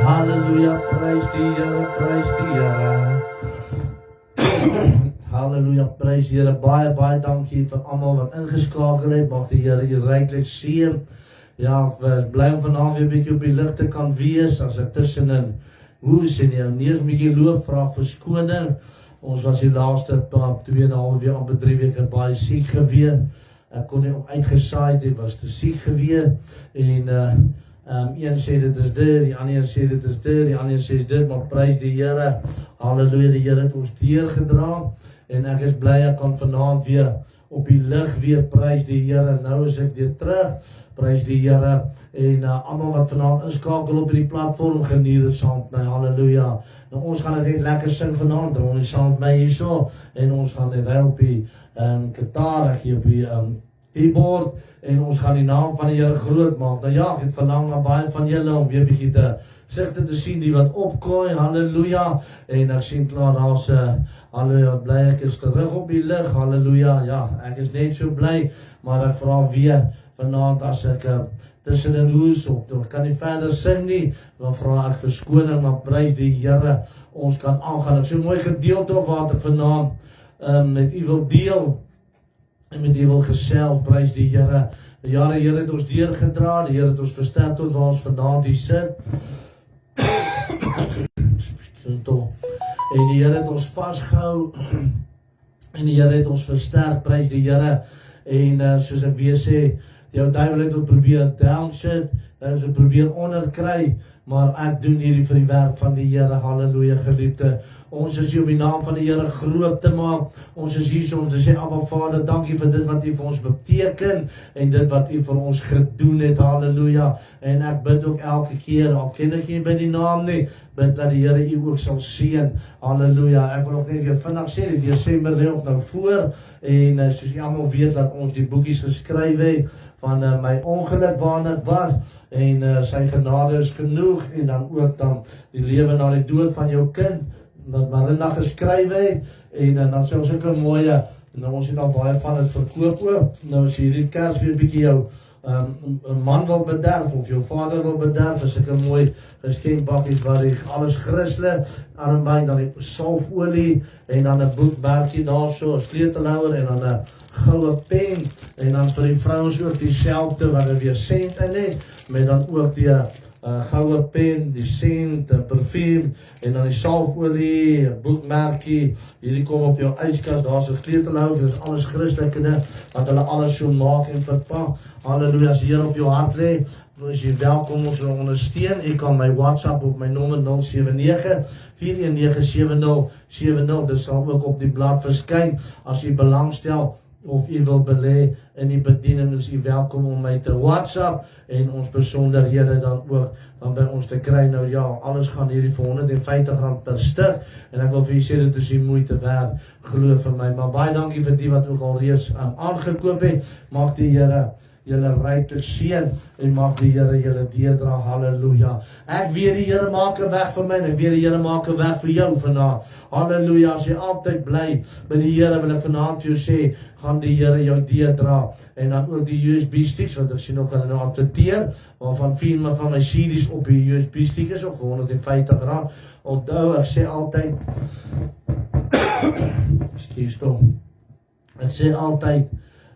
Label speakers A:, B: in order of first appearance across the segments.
A: Halleluja, prys die Here, prys die Here. Halleluja, prys die Here. Baie, baie dankie vir almal wat ingeskakel het. Mag die Here u ryklik seën. Ja, ek was bly om vanaand weer 'n bietjie op die lig te kan wees. As ek tussenin hoes en jou neus 'n bietjie loop, vra verskoning. Ons was die laaste 2,5 week, amper 3 weke baie siek gewees. Ek kon nie ook uitgesaai het, was te siek gewees. En een sê dit is dit, die ander sê dit is dit, die ander sê dit, maar prys die Here. Halleluja, die Here het ons deurgedra en ek is bly ek kan vanaand weer op die lig weer prys die Here. Nou is ek weer terug. Prys die Here. En almal wat vanaand inskakel op die platform, geniet dit saam met my. Halleluja. Nou ons gaan dit net lekker sing vanaand, ons saam met my hierso en ons gaan dit op die gitaar hier op die keyboard en ons gaan die naam van die Here groot maak. Nou ja, ek het verlang na baie van julle om weer bietjie te sigte te sien die wat opkooi. Halleluja. En ek sien klaar daar's halleluja, bly ek is terug op die lig. Halleluja. Ja, ek is net so bly, maar ek vra weer vanaand as ek tussenin hoes of kan nie verder sing nie, dan vra ek verskoning, maar prys die Here. Ons kan aangaan. Ek so mooi gedeelte op wat ek vanaand met u wil deel en met u wil gesels. Prys die Here. Die Here het ons deurgedra, die Here het ons versterk tot waar ons vanaand hier sit. En die Here het ons vasgehou en die Here het ons versterk. Prys die Here. En soos ek weer sê, jou duiwel het probeer downshit, hy het probeer onderkry, maar ek doen hierdie vir die werk van die Here. Halleluja, geliefde. Ons is hier om die naam van die Here groot te maak. Ons is hier om te sê, Abba Vader, dankie vir dit wat u vir ons beteken en dit wat u vir ons gedoen het. Halleluja. En ek bid ook elke keer, al ken ek nie by die naam nie, bid dat die Here u ook sal seën. Halleluja. Ek wil ook net weer vinnig sê, die Desember lê ook nou voor en soos jy almal weet dat ons die boekies geskryf het van my ongeluk waarna ek was en sy genade is genoeg en dan ook dan die lewe na die dood van jou kind wat Marina geskryf het en dan sê ons ook 'n mooie, nou ons het al baie van dit verkoop ook. Nou as jy hierdie Kers weer 'n bietjie jou 'n man wil bederf of jou vader wil bederf, is ek 'n mooi geskenkpakkies waar jy alles Christelik armband, dan die salfolie en dan 'n boekmerkie daarso, 'n sleutelhouer en dan 'n goue pen en dan vir die vrouens ook dieselfde wat er weer sent in het, met dan ook die goue pen, die sent, die parfuum en dan die salfolie, boekmerkie. Hierdie kom op jou yskas, daar's 'n sleutelhouer, dit is alles Christelike, want hulle alles so maak en verpak. Halleluja, as hier op jou hart lê, is jy welkom ons ondersteun. Jy kan my WhatsApp op my nommer 079 419 7070. Dit sal ook op die blad verskyn. As jy belangstel of u wil belê in die bediening, is u welkom om my te WhatsApp en ons besonderhede dan ook dan by ons te kry. Nou ja, alles gaan hierdie vir R150 per stuk en ek wil vir u sê dit is die moeite werd, glo vir my. Maar baie dankie vir die wat ook al reeds aangekoop het. Mag die Here julle ryklik seën en mag die Here julle deurdra. Halleluja. Ek weet die Here maak 'n weg vir my en ek weet die Here maak 'n weg vir jou vanaand. Halleluja. As jy altyd bly by die Here, wil ek vanaand vir jou sê, gaan die Here jou deurdra. En dan ook die USB sticks, want ek sien ook hulle nou adverteer, waarvan 4 van my CD's op die USB stick is, of R150. Onthou, ek sê altyd, excuse tog, ek sê altyd,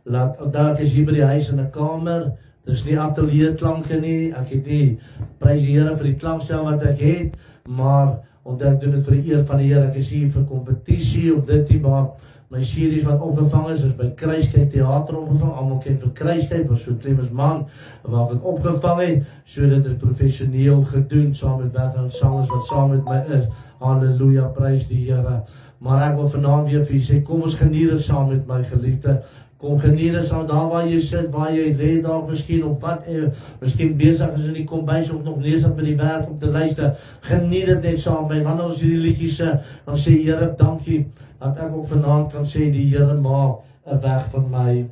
A: laat, onthou ek is hier by die huis in 'n kamer, dis nie atelier klanke nie, ek het nie, prys die Here vir die klankstel wat ek het, maar, onthou ek doen dit vir die eer van die Here, ek is hier vir kompetisie, of dit nie, maar, my series wat opgevang is by Kruiskyk Theater opgevang, almal ken vir Kruiskyk, was so Clemens Man, waar ek het opgevang het, so dit is professioneel gedoen, saam met background sangers wat saam met my is, halleluja, prys die Here, maar ek wil vanaand weer vir jy sê, kom ons geniet dit saam met my geliefde, kom geniet dit saam, daar waar jy sit, waar jy lê daar, miskien op wat, miskien bezig is in die kombuis, of nog bezig by die werk om te luister, geniet dit net saam met my, wanneer ons hierdie liedjies sê, dan sê Here, dankie, dat ek ook vanaand kan sê, die Here maak 'n weg van my.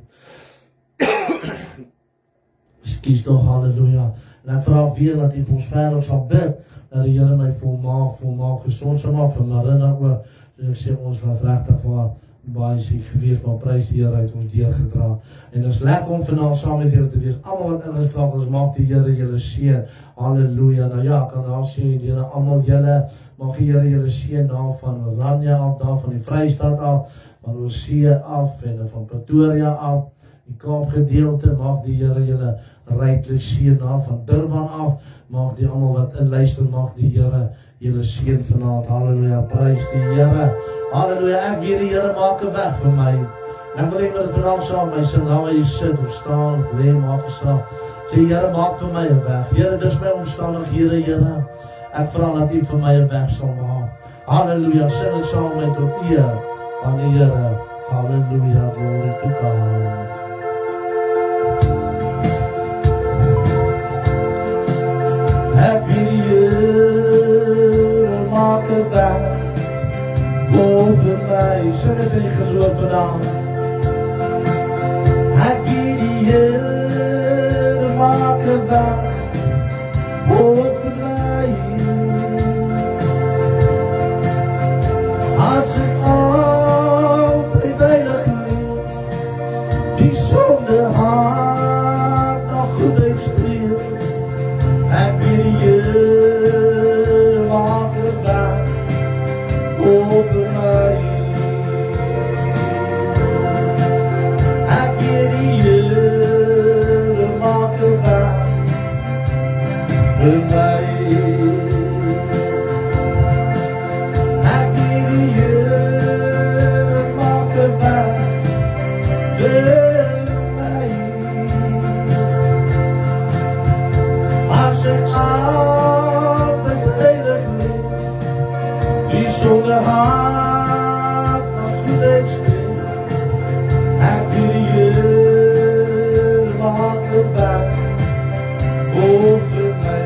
A: Skies toch, halleluja. En ek vraag weer dat hy vir ons verder sal bid, dat die Here my volmaak gesond sal maak, van Marina ook, so ek sê, ons was regtig waar, baie siek gewees, maar prys die Here uit ons deurgedra. En ons lekker om vanaand saam met julle te wees, almal wat ingeskakel is, maak die Here julle seën, halleluja. Nou ja, kan daar sê, die Here, almal julle, mag die Here julle seën daar van Oranje af, daar van die Vrystaat af, van Oorsee af, en van Pretoria af, die Kaapgedeelte, mag die Here julle ryklik seën daar van Durban af, mag die almal wat inluister, mag die Here julle seën vanaand, halleluja, prys die Here, halleluja, ek weet die Here maak 'n weg vir my, ek wil net vanaand saam my sing, daar waar jy sit of staan, of lê, maak 'n saak, sê Here maak vir my 'n weg, Here, dis my omstandighede, Here, ek vra dat U vir my 'n weg sal maak, halleluja, sing dit saam met tot eer van die Here, halleluja, glory to God. Ek weet die Here maak 'n weg boven my, sing dit in die geloof vanavond. Ek weet die Here maak 'n weg boven my, as ek altyd heilig leef, die sonde haat nog goed uitstreef. Ek weet die Here maak 'n weg boven my, ek weet die Here maak 'n weg vir my, ek weet die Here maak 'n weg vir my, as ek altyd heilig leef, die sonde haat nog goed uitstreef. Ek weet die Here maak 'n weg boven my.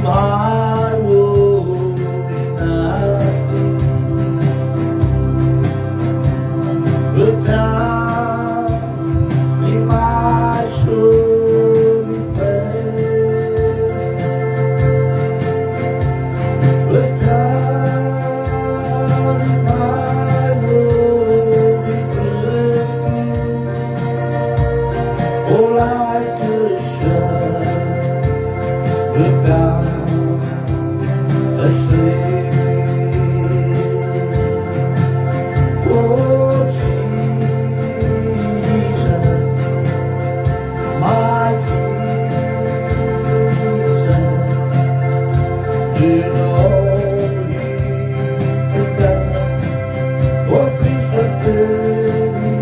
A: my will be nothing without me, my soul be faith. Without me, my will be drifting, oh, like a shot without a sleep. Oh, Jesus, my Jesus, you know you can bear. Oh, please forgive me.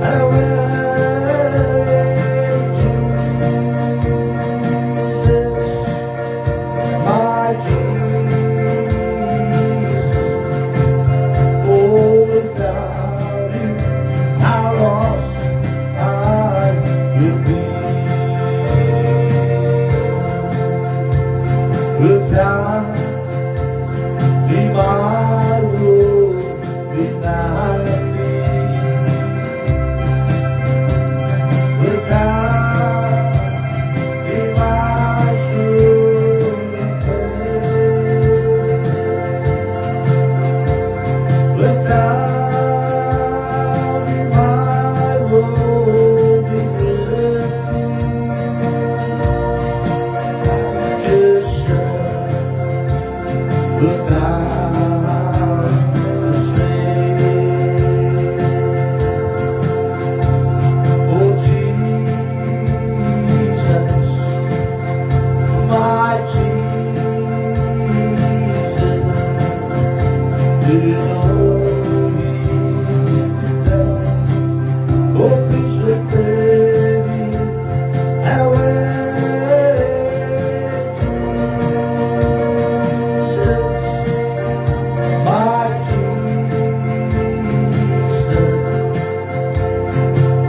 A: I will, Jesus, my Jesus. Oh, without you, how lost I would be. Without me, my world be nothing. Without me, my soul be faith. Without me, my world be drifting. Just without the sleep. Oh, Jesus, my Jesus, you know me better. Oh, please forgive me. I will, Jesus, my Jesus.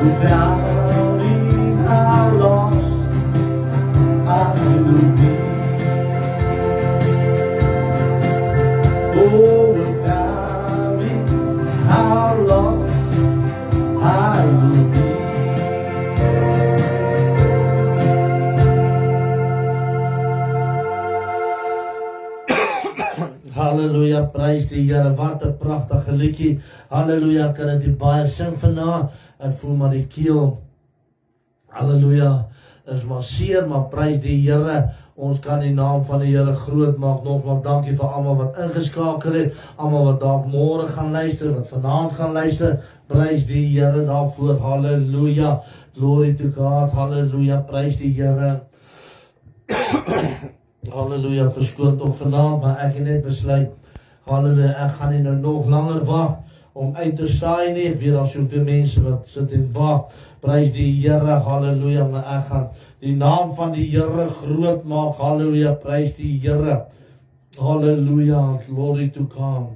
A: Without him, how lost I will be. Oh, without him, how lost I will be. Halleluja, prys die Here. Wat 'n pragtige liedjie. Halleluja, kan dit nie baie sing vanaand. Ek voel maar die keel. Halleluja, is maar seer, maar prys die Here. Ons kan die naam van die Here groot maak. Nogmaals dankie vir almal wat ingeskakel het, almal wat dalk môre gaan luister, wat vanaand gaan luister. Prys die Here daarvoor. Halleluja. Glory to God. Halleluja, prys die Here. Halleluja, verskoon tog vanaand, maar ek het net besluit, halleluja, ek gaan nie nou nog langer wag om uit te saai nie. Ek weet daar soveel mense wat sit en wag. Prys die Here, halleluja, maar ek gaan die naam van die Here groot maak. Halleluja, prys die Here. Halleluja, glory to God.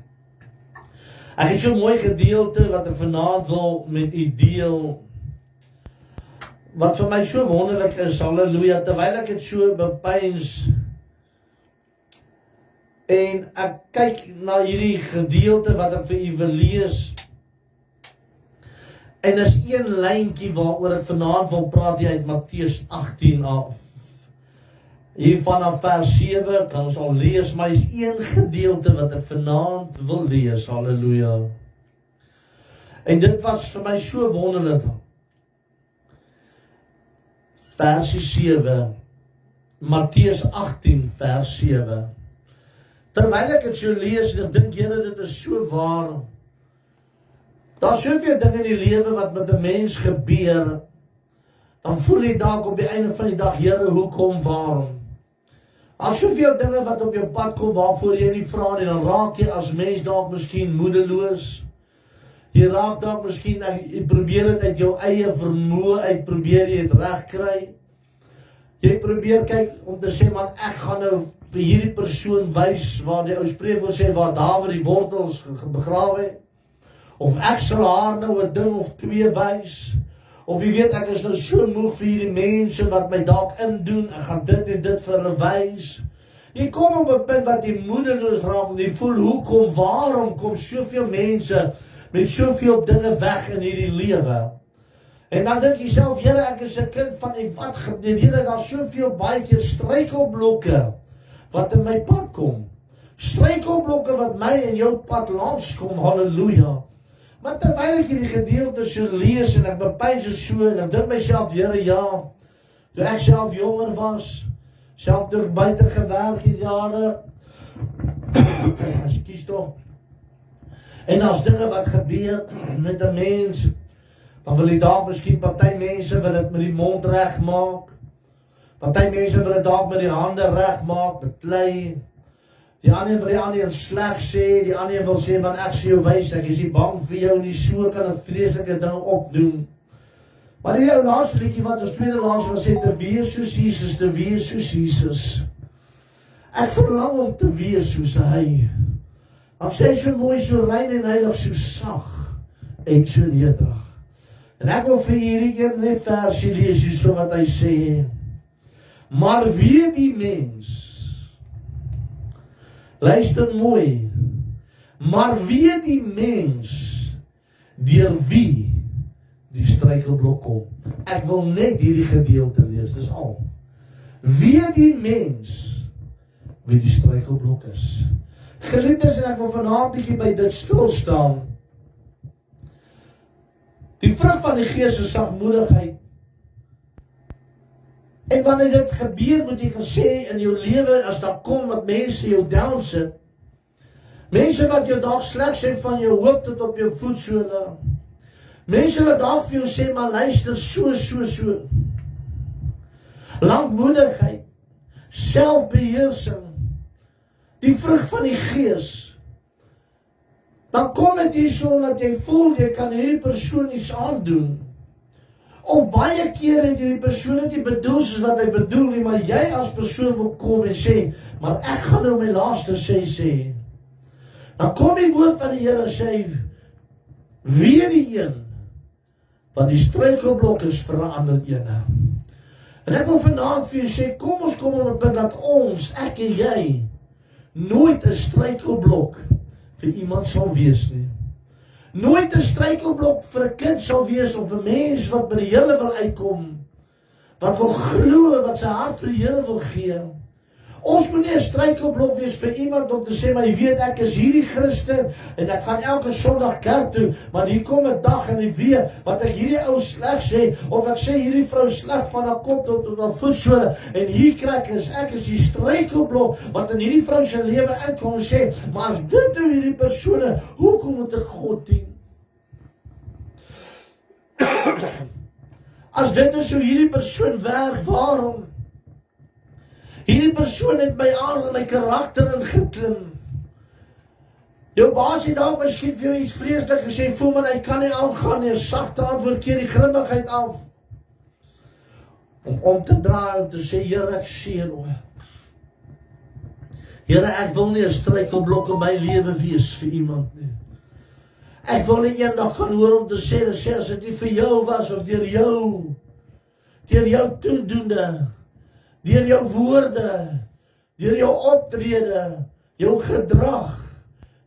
A: Ek het so 'n mooi gedeelte wat ek vanaand wil met u deel, wat vir my so wonderlik is, halleluja, terwyl ek het so bepeins en ek kyk na hierdie gedeelte wat ek vir u wil lees, en is een lyntjie waaroor ek vanaand wil praat hier uit Matteus 18 af. Hier vanaf vers 7 kan ons al lees, maar is een gedeelte wat ek vanaand wil lees, halleluja. En dit was vir my so wonderlik. Versie 7, Matteus 18 vers 7. Terwyl ek het so lees, en ek dink, Here, dit is so waar. Daar is soveel dinge in die lewe wat met 'n mens gebeur, dan voel jy dalk op die einde van die dag, Here, hoekom, waarom? As soveel dinge wat op jou pad kom, waarvoor jy nie vra nie, dan raak jy as mens dalk miskien moedeloos. Jy raak dalk miskien, jy probeer dit uit jou eie vermoë uit, probeer jy dit reg kry. Jy probeer kyk om te sê, man, ek gaan nou vir hierdie persoon wys, waar die ou spreekwoord sê, waar Dawid die wortels begrawe het. Of ek sal haar nou 'n ding of twee wys. Of jy weet, ek is nou so moeg vir hierdie mense wat my dalk indoen, ek gaan dit en dit vir hulle wys. Jy kom op 'n punt wat jy moedeloos raak, en jy voel, hoekom, waarom kom soveel mense met soveel dinge weg in hierdie lewe? En dan dink jy self, Here, ek is 'n kind van die wat gebeur, Here, daar soveel baie keer struikelblokke wat in my pad kom. Struikelblokke wat my en jou pad langs kom, halleluja. Maar terwyl ek hierdie gedeelte so lees en ek bepeins so en ek dink myself, Here, ja, toe ek self jonger was, self terug buite gewerk het jare, as ek kies toch, en as dinge wat gebeur met 'n mens, dan wil die daar miskien party mense wil dit met die mond reg maak, party mense wil dit dalk met die hande reg maak, met klei, die ander wil die ander sleg sê, die ander wil sê, want ek sê jou wys, ek is nie bang vir jou nie, so kan ek vreeslike dinge opdoen. Maar die jou laaste liedjie wat ons tweede laaste was sê, te wees soos Jesus, te wees soos Jesus. Ek verlang om te wees soos hy. Dan sê hy so mooi, so rein en heilig, so sag en so nederig. En ek wil vir hierdie een net versie lees, so wat hy sê. Maar wie die mens, luister mooi, maar wie die mens, deur wie die struikelblok kom. Ek wil net hierdie gedeelte lees, dis al. Wie die mens, wie die struikelblok is. Geliefdes, en ek wil vanavond bietjie by dit stil staan. Die vrug van die Gees is sagmoedigheid. En wanneer dit gebeur, moet jy gesê in jou lewe, as daar kom wat mense jou down sit, mense wat jou dalk sleg sê van jou hoop tot op jou voetsole, mense wat dalk vir jou sê, maar luister, so. Lankmoedigheid, selfbeheersing, die vrug van die Gees. Dan kom dit hier so, dat jy voel, jy kan hierdie persoon iets aandoen. Of baie keer het die persoon het nie bedoel soos wat hy bedoel nie, maar jy as persoon wil kom en sê, maar ek gaan nou my laaste sê. Dan kom die woord van die Here sê, weer die een, wat die struikelblok is vir 'n ander ene. En ek wil vanaand vir jou sê, kom ons kom op 'n punt dat ons, ek en jy, nooit 'n struikelblok vir iemand sal wees nie. Nooit 'n struikelblok vir 'n kind sal wees, of 'n mens wat by die Here wil uitkom, wat wil glo, wat sy hart vir die Here wil gee. Ons moet nie 'n struikelblok wees vir iemand om te sê, maar jy weet, ek is hierdie Christen, en ek gaan elke Sondag kerk toe, maar hier kom 'n dag en ek weet, wat ek hierdie ou sleg sê, of ek sê hierdie vrou sleg van haar kop tot haar voetsole, en hier kry ek is die struikelblok, wat in hierdie vrou se lewe inkom en sê, maar as dit nou hierdie persone, hoekom moet ek God dien? As dit is hoe hierdie persoon werk, waarom? Hierdie persoon het my aan en my karakter ingeklim. Jou baas het dalk miskien vir jou iets vreeslik gesê, voel maar hy kan nie aangaan nie, 'n sagte antwoord keer die grimmigheid af. Om te draai, om te sê, Here, ek seën o. Here, ek wil nie 'n struikelblok in my lewe wees vir iemand nie. Ek wil nie eendag gaan hoor om te sê, as dit nie vir jou was, of deur jou toedoende, deur jou woorde, deur jou optrede, jou gedrag,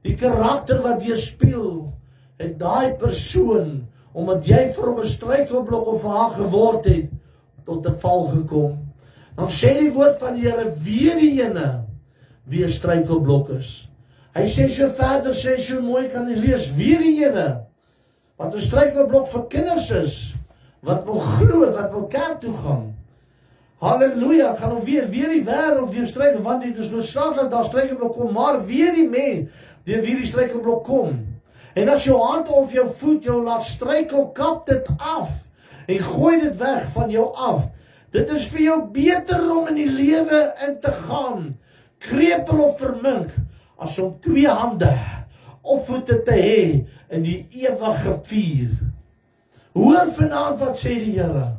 A: die karakter wat jy speel, het daai persoon, omdat jy vir hom 'n struikelblok of haar geword het, tot 'n val gekom. Dan sê die woord van die Here, weer die ene, wie 'n struikelblok is. Hy sê so verder, sê so mooi, kan jy lees, weer die ene, wat 'n struikelblok vir kinders is, wat wil glo, wat wil kerk toe gaan. Halleluja, gaan hom weer die wêreld weer struikel, want dit is noodsaaklik dat daar struikelblok kom, maar weer die mens, deur wie die struikelblok kom. En as jou hand op jou voet jou laat struikel, kap dit af, en gooi dit weg van jou af. Dit is vir jou beter om in die lewe in te gaan, krepel of vermink, as om 2 hande of voete te hê in die ewige vuur. Hoor vanaand wat sê die Here.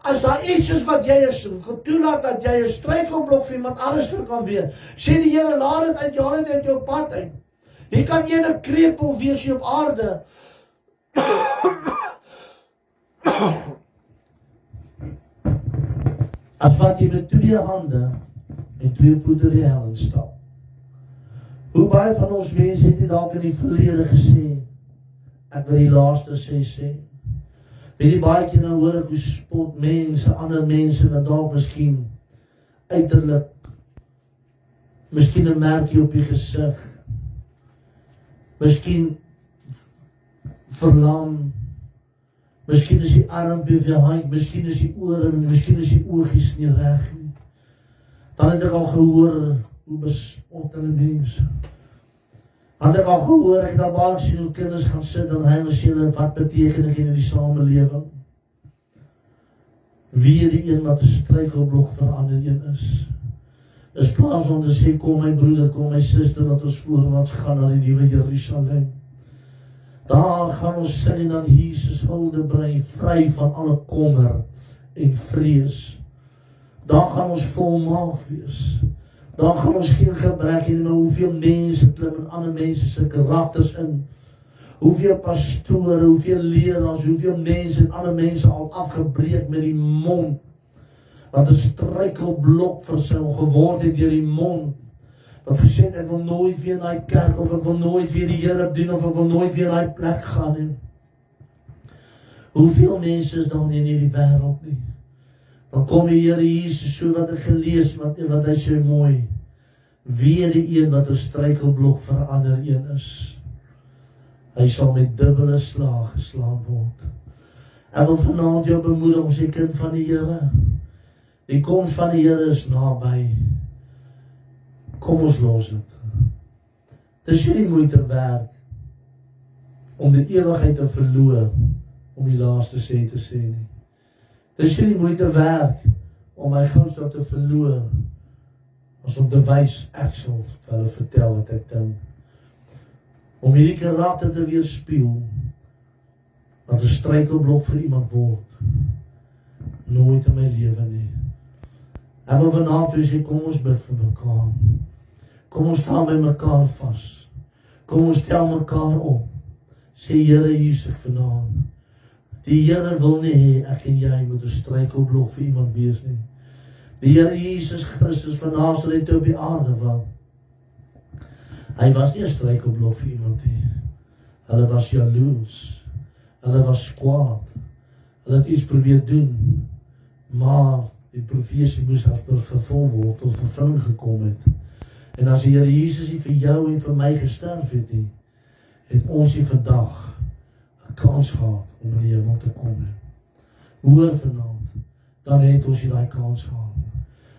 A: As daar iets is wat jy is, toelaat dat jy 'n struikelblok vir iemand anders kan wees, sê die Here, laat dit uit jou hand uit jou pad uit. Jy kan ene krepel wees hier op aarde. As wat jy met 2 hande en 2 voete die hel instap. Hoe baie van ons mense het nie dalk in die verlede gesê, ek wil die laaste sê. Weet jy, baie keer nou hoor ek hoe spot mense, ander mense, dat dalk miskien uiterlik, miskien 'n merkie op die gesig, miskien verlam, miskien is die armpie of die hand, miskien is die ore, miskien is die oogies nie reg nie. Dan het ek al gehoor hoe bespot hulle mense. Dan het ek al gehoor, ek het al baie sien hoe kinders gaan sit en hy sê hulle, wat beteken ek in die samelewing? Wie die een wat 'n struikelblok vir ander een is plaas om te sê, kom my broeder, kom my suster, dat ons voorwaarts gaan na die nuwe Jerusalem. Daar gaan ons sin en aan Jesus hulde bring, vry van alle kommer en vrees. Daar gaan ons volmaak wees. Daar gaan ons geen gebrek hê, en hoeveel mense klim in ander mense se karakters in. Hoeveel pastore, hoeveel leraars, hoeveel mense en ander mense al afgebreek met die mond. Wat 'n struikelblok vir sy geword het deur die mond. Wat gesê het, ek wil nooit weer na die kerk, of ek wil nooit weer die Here dien, of ek wil nooit weer na die plek gaan nie. Hoeveel mense is dan in hierdie wêreld nie? Dan kom die Here Jesus, so wat ek gelees, wat hy sê mooi, weer die een wat 'n struikelblok vir ander een is. Hy sal met dubbele slag geslaan word. Ek wil vanaand jou bemoedig om sê, kind van die Here, die koms van die Here is naby. Kom ons los dit. Dis nie moeite werd om die ewigheid te verloor, om die laaste sê te sê nie. Dis nie moeite werd om my goudstad te verloor, as om te wys, ek sal vir hulle vertel wat ek dink. Om hierdie karakter te weerspieël, dat 'n struikelblok vir iemand word, nooit in my lewe nie. Ek wil vanaand sê, kom ons bid vir mekaar. Kom ons staan by mekaar vas. Kom ons tel mekaar op. Sê, Here Jesus vanaand, die Here wil nie hê ek en jy moet 'n struikelblok vir iemand wees nie. Die Here Jesus Christus van Nasaret op die aarde was. Hy was nie 'n struikelblok vir iemand nie. Hulle was jaloers. Hulle was kwaad. Hulle het iets probeer doen. Maar die profesie moes vervul word, tot vervulling gekom het. En as die Here Jesus nie vir jou en vir my gesterf het nie, het ons nie vandag 'n kans gehad om in die hemel te kom. Hoor vanaand, dan het ons nie daai kans gehad.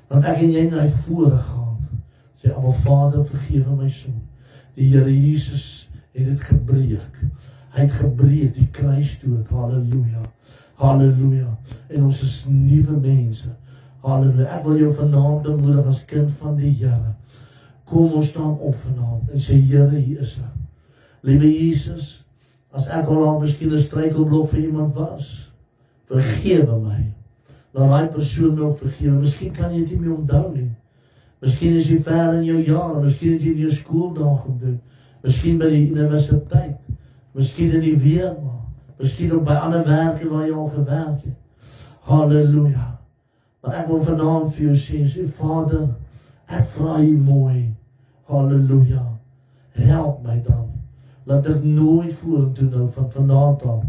A: Dan ek en jy na die voorre gaan. Sê, Abba Vader, vergewe my son. Die Here Jesus het dit gebreek. Hy het gebreek die kruisdood. Halleluja. Halleluja. En ons is nuwe mense. Halleluja. Ek wil jou vanaand bemoedig as kind van die Here. Kom ons staan op vanaand en sê, Here, hier is hy. Liewe Jesus, as ek al miskien 'n struikelblok vir iemand was, vergewe my. Laat daai persoon my ook vergewe. Miskien kan jy dit nie meer onthou nie. Miskien is jy ver in jou jare, miskien het jy in jou skooldae gedoen, miskien by die universiteit, miskien in die weermaak, miskien ook by ander werke waar jy al gewerk het. Halleluja. Maar ek wil vanaand vir jou sê, Vader, ek vra U mooi, halleluja, help my dan, laat ek nooit vorentoe nou van vanaand af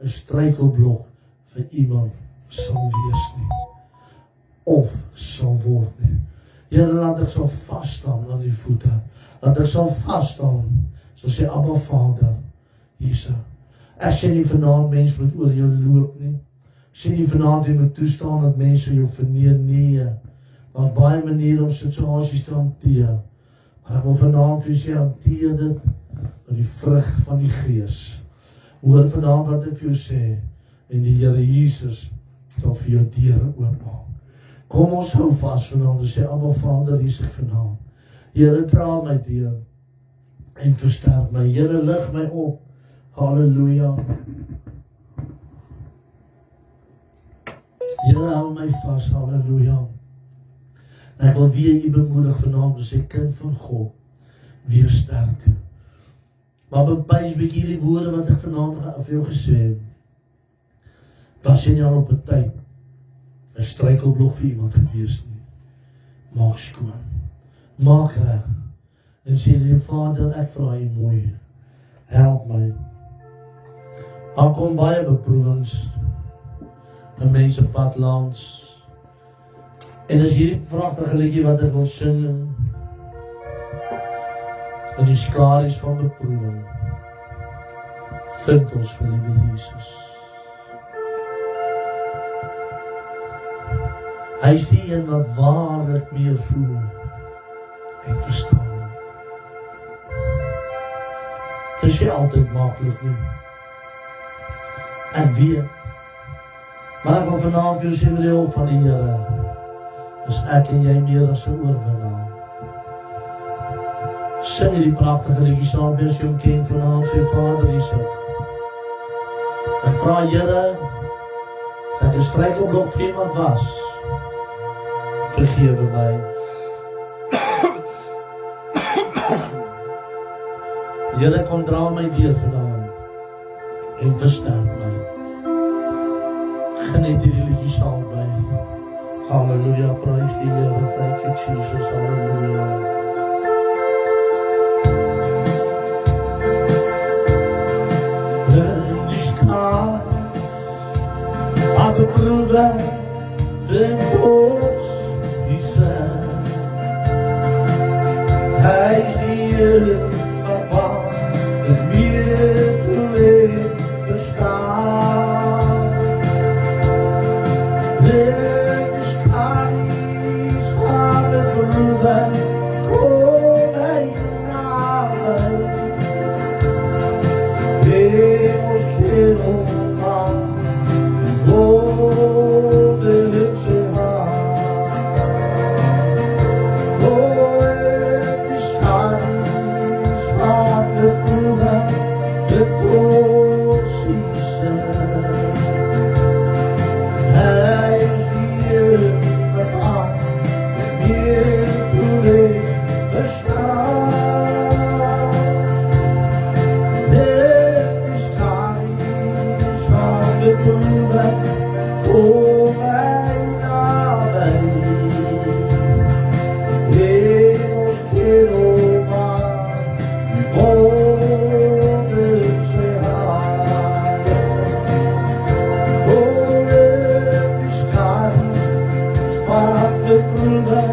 A: 'n struikelblok vir iemand sal wees nie, of sal word nie. Here, laat ek sal vasstaan aan die voete, laat ek sal vasstaan, so sê Abba Vader, Jesus. Ek sê nie vanaand mens moet oor jou loop nie, ek sê nie vanaand jy moet toestaan dat mense jou verneer, nee, daar's baie maniere om situasies te hanteer, maar ek wil vanaand vir jy hanteer dit met die vrug van die Gees. Hoor vanaand wat ek vir jou sê, en die Here Jesus sal vir jou deure oopmaak. Kom ons hou vas vanaand en sê, Abba Vader, hier is ek vanaand. Here, dra my deur en versterk my. Here, lig my op. Halleluja. Here, hou my vas. Halleluja. Ek wil weer U bemoedig vanaand en sê, kind van God, weer sterk. Maar bepaal 'n bietjie die woorde wat ek vanaand vir jou gesê het. Was jy nie al op 'n tyd 'n struikelblok vir iemand gewees nie? maak skoon, maak reg, en sê die Vader, ek vra U mooi, help my. Daar kom baie beproewings, en mense pad langs, en as hierdie pragtige liedjie wat ek wil sing, in die skaries van beproewing, vind ons vir liewe Jesus. Hy is die een wat waarlik meer voel en verstaan. Het is nie altyd maklik nie. Ek weet, maar ek wil vanavond jou sê met die hulp van die Here, is ek en jy meer as 'n oorwinnaar. Sing hierdie pragtige liedjie saam, as jy hom ken vanavond, sê Vader, hier sit. Ek vra Here, as ek 'n struikelblok vir iemand was, vergewe my. Here, kom dra my deur vandaan en versterk my. Geniet hierdie liedjie saam by. Halleluja, prys die Here, thank you Jesus, halleluja. De broeder, de koos, die zei, hij is hier, papa, het meer te bestaan. Dit is kaars van de broeder, kom hij naar mij. Hemels kerel, de liefste haar. Het is kaars van de broeder, de koosje. Hij is hier met aan, meer te bestaan. Het is kaars van de broeder, kom mij naar mij. Hemels kerel maar, die boven ze haar. Het is kaars van de broeder,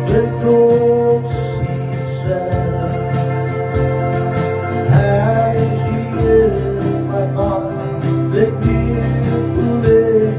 A: de doodsieze. Hij is hier met man, dit meer voelen.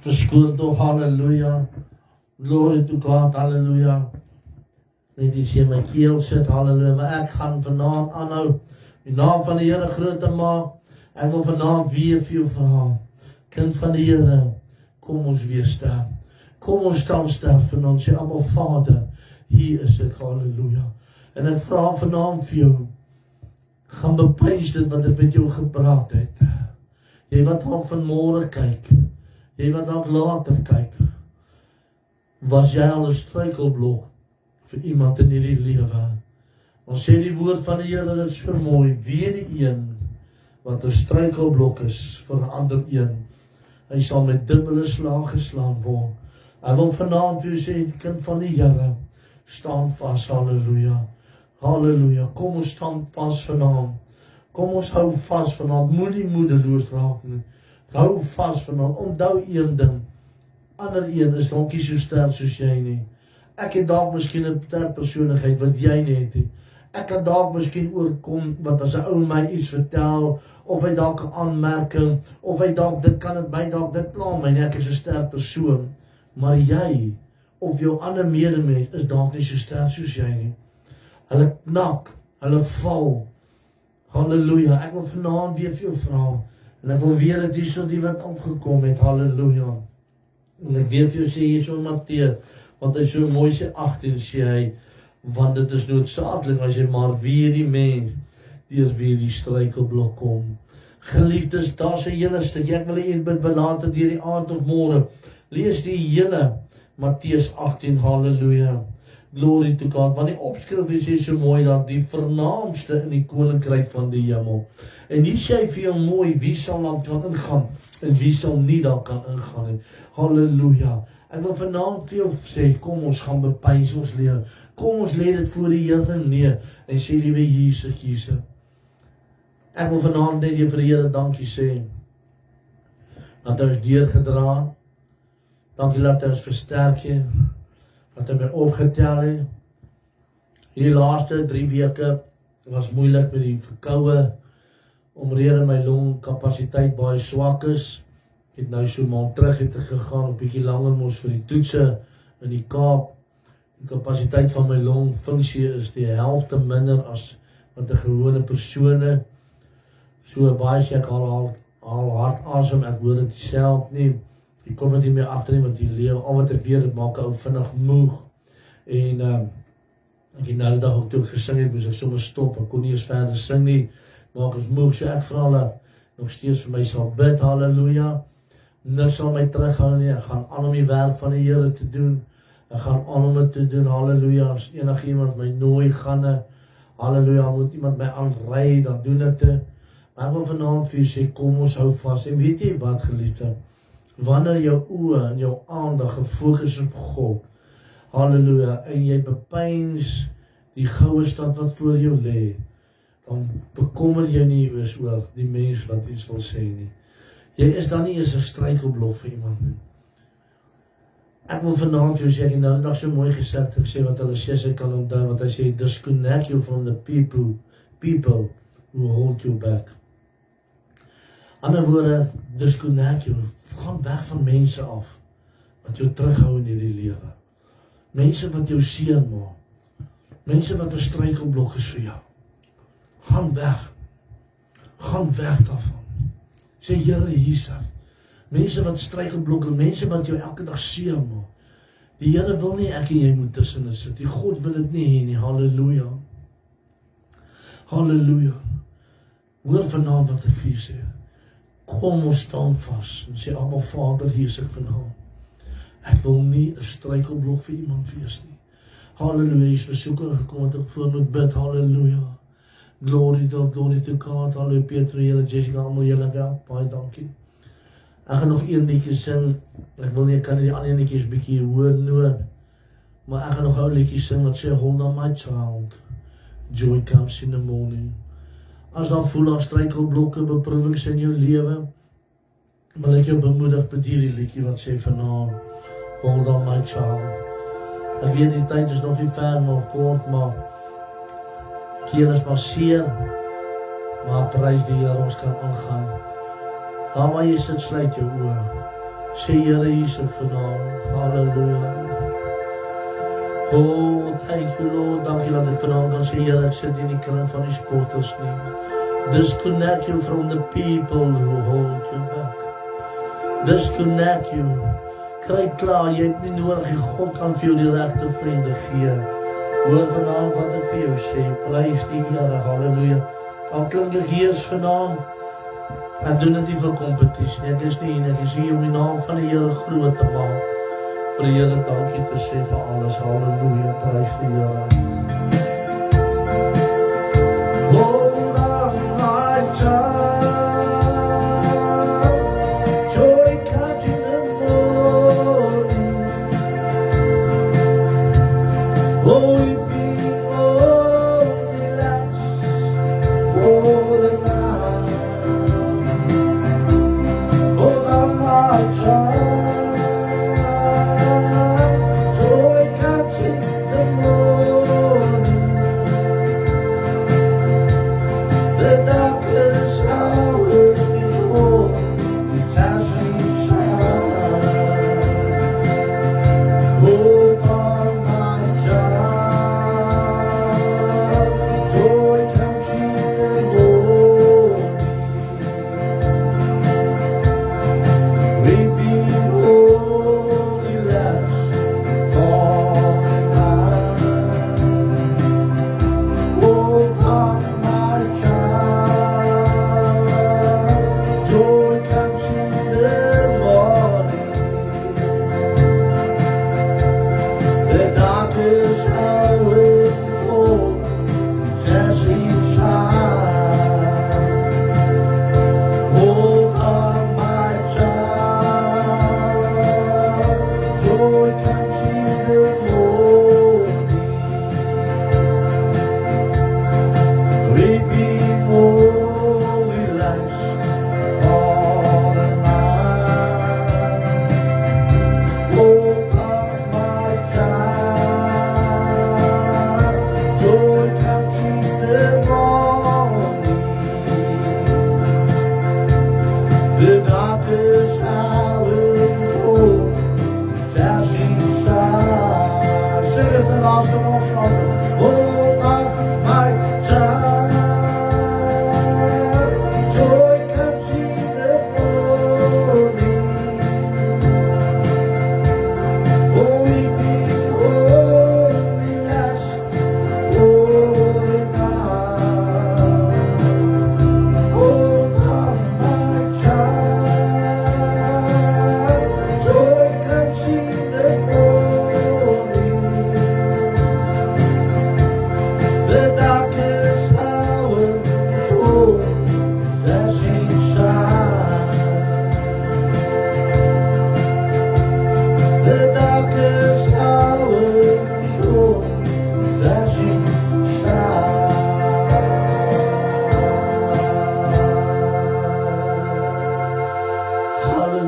A: Verskoon toch, halleluja. Glory to God, halleluja. Net iets in my keel sit, halleluja. Maar ek gaan vanaand aanhou, die naam van die Here groot te maak. Ek wil vanaand weer vir jou vra, kind van die Here, kom ons weer sterf. Kom ons staan sterf en ons sê allemaal, Vader, hier is ek, halleluja. En ek vra vanaand vir jou, gaan bepys dit wat ek met jou gepraat het. Jy wat al vanmorgen kyk, jy wat al later kyk, was jy al 'n struikelblok vir iemand in hierdie lewe. Ons sê die woord van die Here, dit is so mooi, weer die een wat 'n struikelblok is vir 'n ander een. Hy sal met dubbele slag geslaan word. Hy wil vanaand vir jou sê, die kind van die Here, staan vas, halleluja. Halleluja, kom ons staan vas vanaand. Kom ons hou vas vanaand, moet nie moedeloos raak nie. Hou vas vanaand, onthou een ding. Ander een is dalk nie so sterk soos jy nie. Ek het dalk miskien 'n sterk persoonlikheid wat jy nie het nie. Ek kan dalk miskien oorkom wat as 'n ou my iets vertel, of hy dalk 'n aanmerking, of hy dalk dit kan het my dalk dit pla my nie, ek is 'n sterk persoon. Maar jy of jou ander medemens is dalk nie so sterk soos jy nie. Hulle knak, hulle val. Halleluja, ek wil vanaand weer vir jou vra, en ek wil weer dat hier die wat opgekom het, halleluja. En ek weer vir jou sê, hier so Matteus, want hy so mooi sê 18 sê hy, want dit is noodsaaklik as jy maar weer die mens, deur weer die struikelblok kom. Geliefdes, daar's 'n hele stuk, ek wil hier bid later deur die aand of môre, lees die hele Matteus 18, halleluja. Glory to God, want die opskrif is so mooi dat die vernaamste in die koninkryk van die hemel. En hier sê hy vir jou mooi, wie sal dan kan ingaan, en wie sal nie dan kan ingaan nie. Halleluja. Ek wil vanaand vir jou sê, kom ons gaan bepeins ons lewe. Kom ons lê dit voor die Here neer, en sê liewe Jesus. Ek wil vanaand net vir die Here dankie sê, dat hy ons deurgedra, dankie dat hy ons versterk het, dat hy my opgetel het. Hierdie laaste 3 weke was moeilik met die verkoue, omrede my longkapasiteit baie swak is. Ek het nou so 'n maand terug het gegaan, 'n bietjie langer mos vir die toetse in die Kaap. Die kapasiteit van my longfunksie is die helfte minder as wat 'n gewone persoon. So baie sê ek al hard asem, ek hoor dit self nie. Ek kom net nie meer agter nie wat die lewe, al wat ek weet, dit maak 'n ou vinnig moeg. En ek het nou die dag ook toe gesing het, moes ek sommer stop, ek kon nie eens verder sing nie, maak ons moeg, so ek vra dat nog steeds vir my sal bid, halleluja. Niks sal my terughou nie, ek gaan aan om die werk van die Here te doen, ek gaan aan om dit te doen, halleluja. As enige iemand my nooi gaan, halleluja, moet iemand my aanry, dan doen ek dit. Maar ek wil vanaand vir jou sê, kom ons hou vas, en weet jy wat, geliefde, wanneer jou oë en jou aandag gefokus op God, halleluja, en jy bepeins die goue stad wat voor jou lê, dan bekommer jy nie eens oor die mens wat iets wil sê nie. Jy is dan nie eens 'n struikelblok vir iemand nie. Ek wil vanaand vir jou sê, ek het nou net so mooi gesê wat hulle sê, ek kan onthou, wat hy sê, disconnect you from the people who hold you back. Ander woorde, disconnect you, gaan weg van mense af, wat jou terughou in hierdie lewe. Mense wat jou seermaak, mense wat 'n struikelblok is vir jou. Gaan weg daarvan. Sê Here Jesus, mense wat struikelblokke, mense wat jou elke dag seermaak. Die Here wil nie ek en jy moet tussenin sit. Die God wil dit nie hê nie. Halleluja. Halleluja. Hoor vanaand wat ek vir jou sê. Kom ons staan vas en sê, Abba Vader, hier is ek vanaand. Ek wil nie 'n struikelblok vir iemand wees nie. Halleluja, jy is versoeking gekom dat ek voor moet bid. Halleluja. Glory to God. Halleluja, Peter, Here, Jessica, almal julle wel. Baie dankie. Ek gaan nog een liedjie sing. Ek kan nie die ander liedjies bietjie hoor nood. Maar ek gaan nog 'n liedjie sing wat sê, Hold on my child. Joy comes in the morning. As daar voel daar struikelblokke, beproewings in jou lewe, wil ek jou bemoedig met hierdie liedjie wat sê vanaand, Hold on my child. Ek weet die tyd is nog nie ver, nog kort, maar keel is maar seer, maar prys die Here, ons kan aangaan. Daar waar jy sit, sluit jou oë. Sê Here, hier is ek vanaand. Halleluja. Oh, thank you Lord, dankie dat ek vanaand kan sê, Here, ek sit in die kring van die spotters nie. Disconnect you from the people who hold you back. Disconnect you. Kry klaar, jy het nie nodig, God kan vir jou die regte vriende gee. Hoor vanaand wat ek vir jou sê, prys die Here, halleluja. Al klink ek hier vanaand, ek doen dit nie vir competitie, ek is nie, ek is hier om die naam van die Here groot te maak. Vir die Here dankie te sê vir alles, halleluja, prys die Here. Hold on my child, joy comes.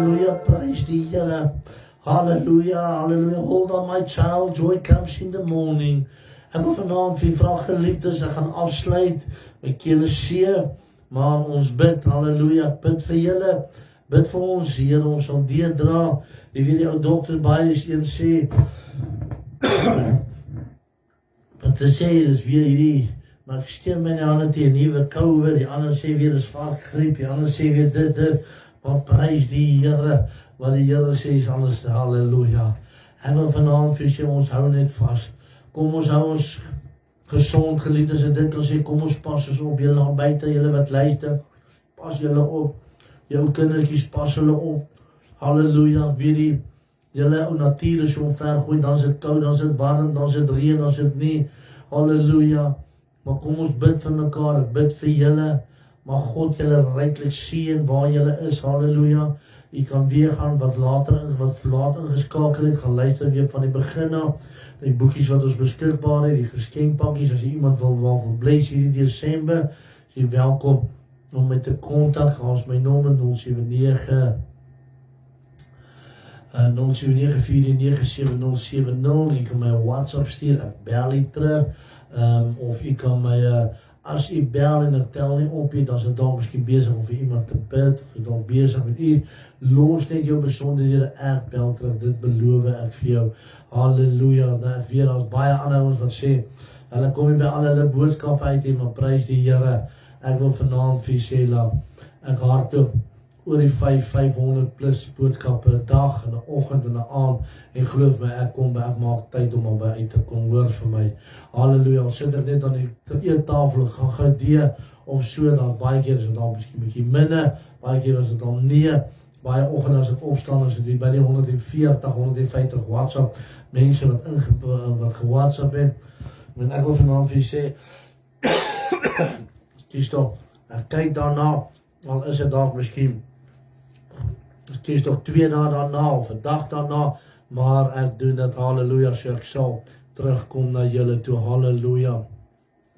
A: Hallelujah, praise die Here. Hallelujah, hallelujah. Hold on my child, joy comes in the morning. Ek wil vanaand vir vra geliefdes, ek gaan afsluit. My keel is seer, maar ons bid, hallelujah, ek bid vir julle. Bid vir ons, Here, ons sal deurdra. Jy weet die ou dokter baie is een sê, wat te sê, is weer hierdie, maar ek steun my hande teen nuwe COVID, die ander sê weer is varkgriep, die ander sê weer dit, maar prys die Here, wat die Here sê is alles, halleluja. En wil vanaand vir sê, ons hou net vas. Kom ons hou ons gesond, geliefdes, en dit kan sê, kom ons pas ons op, julle gaan buite, julle wat luister, pas julle op, jou kindertjies pas hulle op, halleluja, weet die, julle ou natuur is so vergooi, dan is dit koud, dan is dit warm, dan is dit reën, dan is dit nie, halleluja, maar kom ons bid vir mekaar, ek bid vir julle, maar God julle ryklik seën waar julle is, halleluja, jy kan weer gaan wat later ingeskakel het, gaan luister weer van die begin af, die boekies wat ons beskikbaar het, die geskenkpakkies, as jy iemand wil bless hierdie Desember, is jy welkom om met te kontak, gaan ons my nommer 079 079-497-070, jy kan my WhatsApp stuur, ek bel jy terug, of jy kan my, as jy bel en ek tel nie op jy, dan is het dan miskien bezig om vir iemand te bid, of jy dan bezig met jy, los net jou besonderhede, ek bel terug, dit beloof ek vir jou, halleluja, ek weet, as baie ander ons wat sê, hulle kom nie by al hulle boodskap uit, maar prys die Here, ek wil vanaand vir jy sê, ek hardop, oor die 500 plus boodskappe per dag, in die oggend en die aand, en geloof my, ek maak tyd om al by uit te kom, hoor vir my, halleluja, al sit ek net aan die eettafel, ek gaan gedee, of so, dan baie keer is het dan miskien bietjie minne, baie keer is het dan nie, baie oggend as ek opstaan, is het by die 140, 150 WhatsApp, mense wat ge-WhatsApp het, en ek wil vanaand vir jy sê, kies toch, ek kyk daarna, al is het dan miskien, ek kies toch 2 dae daarna, of 'n dag daarna, maar ek doen dit, halleluja, so ek sal terugkom na julle toe, halleluja.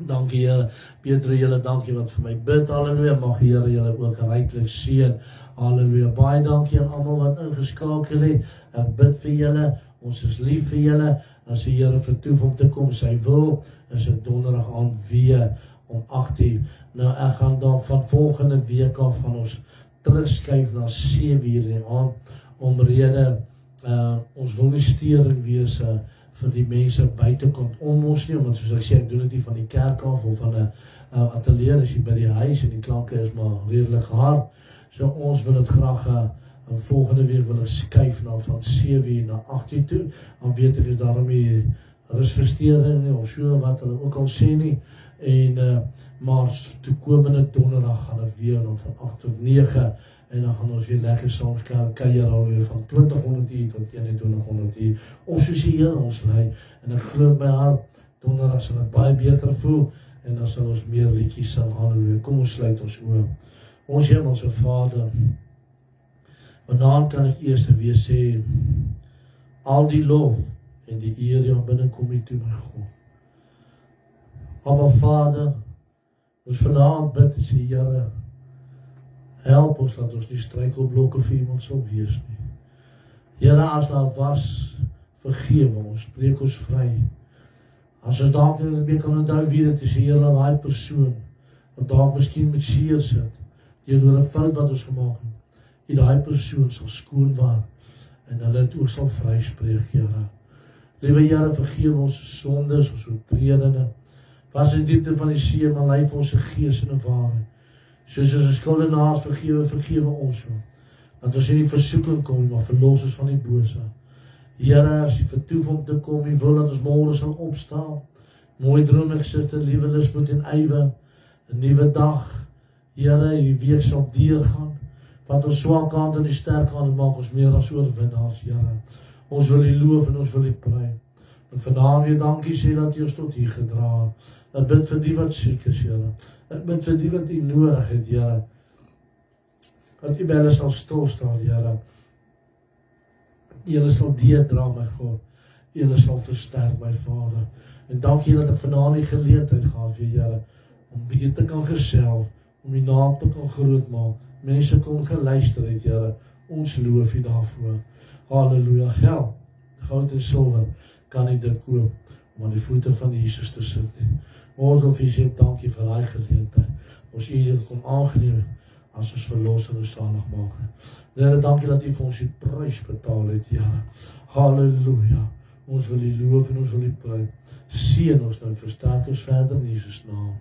A: Dankie Here, Pietro julle, dankie wat vir my bid, halleluja, mag Here julle ook ryklik seën, halleluja, baie dankie aan almal wat ingeskakel het, ek bid vir julle, ons is lief vir julle, as die Here vertoef om te kom, sy wil, is dit donderdag aand weer, om 8:00, nou ek gaan dan van volgende week af, gaan ons terugskuif na 7:00 die aand, omrede, ons wil nie stering wees, vir die mense buitekant om ons nie, want soos ek sê, ek doen dit nie van die kerk af, of van die atelier, as jy by die huis, en die klanke is maar redelik hard, so ons wil het graag, volgende week wil ek skuif na van 7:00 na 8:00 toe, dan weet ek is daarom die rustverstering, of so, wat hulle ook al sê nie, en, maar toekomende donderdag gaan het weer, dan van 8 tot 9, en dan gaan ons weer lekker saam kuier alweer van 2000 uur tot 2100 uur, of soos die Here ons lei, en ek glo my hart, donderdag sal ek baie beter voel, en dan sal ons meer liedjies sing, halleluja, kom ons sluit ons oor, ons Hemelse Vader, vanaand kan ek eers weer sê, al die lof, en die eer die aan binnenkom hier toe my God, Abba Vader, ons vanaand bid en sê, Here, help ons, dat ons nie struikelblokke vir iemand sal wees nie. Here, as daar was, vergewe ons, spreek ons vry. As ons dalk nie meer kan onthou wie dit is, Here, daai persoon, wat dalk miskien met seer sit, deur 'n fout wat ons gemaak het, daai persoon sal skoon word, en hulle het ook sal vryspreek, Here. Liewe Here, vergewe ons sondes, ons oortredinge, was in diepte van die see, maar lei vir ons gees en waarheid. Soos ons skuldenaars vergewe ons so. Dat ons in die versoeking kom, maar verlos ons van die bose. Here, as jy vertoef om te kom, jy wil dat ons môre sal opstaan. Mooi drome gesigte, liewe lustmoed en ywer. 'n Nuwe dag. Here, die week sal deurgaan. Wat ons swak kant en die sterk kant, maak ons meer as oorwinnaars, Here. Ons wil U loof en ons wil U prys. En vanaand weer dankie sê dat U ons tot hier gedra het. Ek bid vir die wat siek is, Here. Ek bid vir die wat U nodig het, Here. Dat U by hulle sal stilstaan, Here. Julle sal deurdra, my God. Julle sal versterk, my Vader. En dankie dat ek vanaand die geleentheid gehad, Here, om bietjie te kan gesels, om U naam te kan groot maak. Mense kon geluister het, Here, Ons loof U daarvoor. Halleluja. Geld, goud en silwer kan nie dit koop om aan die voete van Jesus te sit nie. Ons wil vir U sê dankie vir daai geleentheid. Ons U dit kom aangeneem as ons verlosser en zaligmaker. Here, dankie dat U vir ons die prys betaal het, Here. Halleluja. Ons wil U loof en ons wil U prys. Seën ons nou, versterk ons verder in Jesus naam.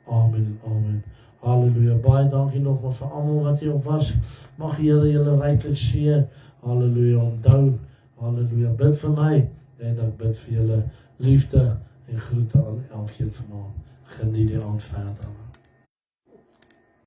A: Amen en amen. Halleluja. Baie dankie nogmaals vir almal wat hier op was. Mag die Here julle ryklik seën. Halleluja. Onthou, halleluja, bid vir my en ek bid vir julle liefde en groete aan elkeen vanaand. Geniet die aand verder.